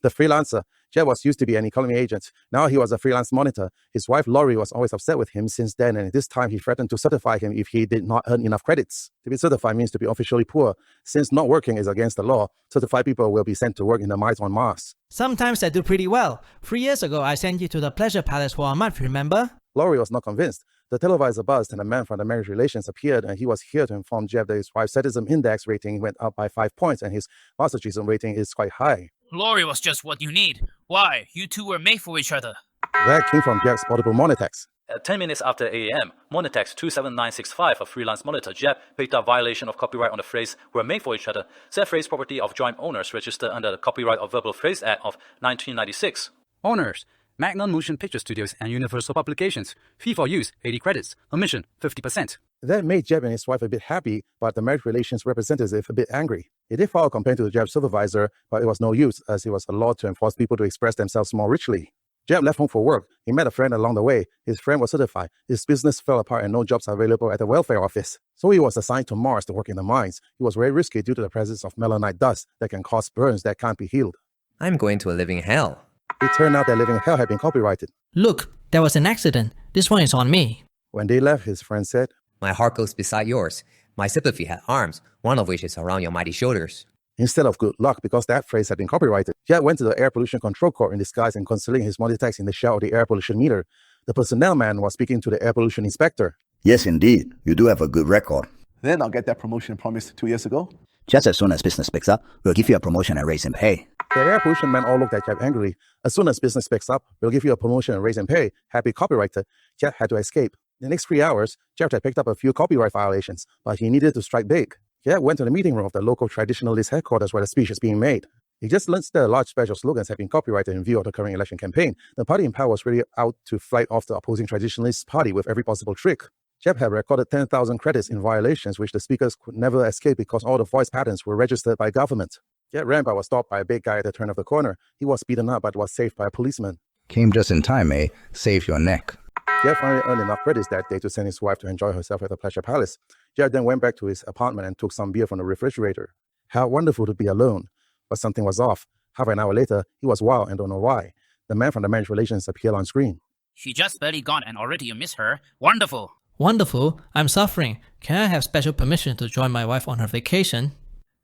The freelancer. Jeb was used to be an economy agent. Now he was a freelance monitor. His wife Laurie was always upset with him since then, and this time he threatened to certify him if he did not earn enough credits. To be certified means to be officially poor. Since not working is against the law, certified people will be sent to work in the mines on Mars. Sometimes I do pretty well. 3 years ago, I sent you to the Pleasure Palace for a month, remember? Laurie was not convinced. The televisor buzzed and a man from the marriage relations appeared, and he was here to inform Jeb that his wife's sadism index rating went up by 5 points and his masochism rating is quite high. Laurie was just what you need. Why? You two were made for each other. That came from Jeb's portable Monitex. At 10 minutes after 8 a.m., Monitex 27965, a freelance monitor Jeb, picked up violation of copyright on the phrase "were made for each other." Said phrase property of joint owners registered under the Copyright of Verbal Phrase Act of 1996. Owners: Magnum Motion Picture Studios and Universal Publications. Fee for use, 80 credits. Omission, 50%. That made Jeb and his wife a bit happy, but the marriage relations representative a bit angry. He did file a complaint to the Jeb's supervisor, but it was no use as it was a law to enforce people to express themselves more richly. Jeb left home for work. He met a friend along the way. His friend was certified. His business fell apart and no jobs available at the welfare office. So he was assigned to Mars to work in the mines. It was very risky due to the presence of melanite dust that can cause burns that can't be healed. I'm going to a living hell. It turned out that Living Hell had been copyrighted. Look, there was an accident. This one is on me. When they left, his friend said, My heart goes beside yours. My sympathy had arms, one of which is around your mighty shoulders. Instead of good luck, because that phrase had been copyrighted, Jeb went to the Air Pollution Control Court in disguise and concealing his Monitex in the shell of the air pollution meter. The personnel man was speaking to the air pollution inspector. Yes, indeed. You do have a good record. Then I'll get that promotion promised 2 years ago. Just as soon as business picks up, we'll give you a promotion and raise in pay. The air pollution man all looked at Jeb angrily. As soon as business picks up, we'll give you a promotion and raise in pay. Happy copyrighted. Jeb had to escape. In the next 3 hours, Jeb had picked up a few copyright violations, but he needed to strike big. Jeb went to the meeting room of the local traditionalist headquarters where the speech is being made. He just learned that large special slogans had been copyrighted in view of the current election campaign. The party in power was really out to fight off the opposing traditionalist party with every possible trick. Jeb had recorded 10,000 credits in violations which the speakers could never escape because all the voice patterns were registered by government. Jeb ran but was stopped by a big guy at the turn of the corner. He was beaten up but was saved by a policeman. Came just in time, eh? Save your neck. Jeb finally earned enough credits that day to send his wife to enjoy herself at the Pleasure Palace. Jeb then went back to his apartment and took some beer from the refrigerator. How wonderful to be alone. But something was off. Half an hour later, he was wild and don't know why. The man from the marriage relations appeared on screen. She just barely gone and already you miss her. Wonderful. Wonderful. I'm suffering. Can I have special permission to join my wife on her vacation?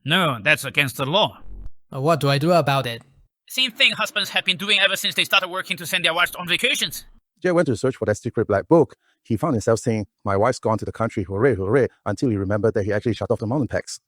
No, that's against the law. What do I do about it? Same thing husbands have been doing ever since they started working to send their wives on vacations. Jeb went to search for that secret black book. He found himself saying, my wife's gone to the country, hooray, hooray, until he remembered that he actually shut off the mountain packs.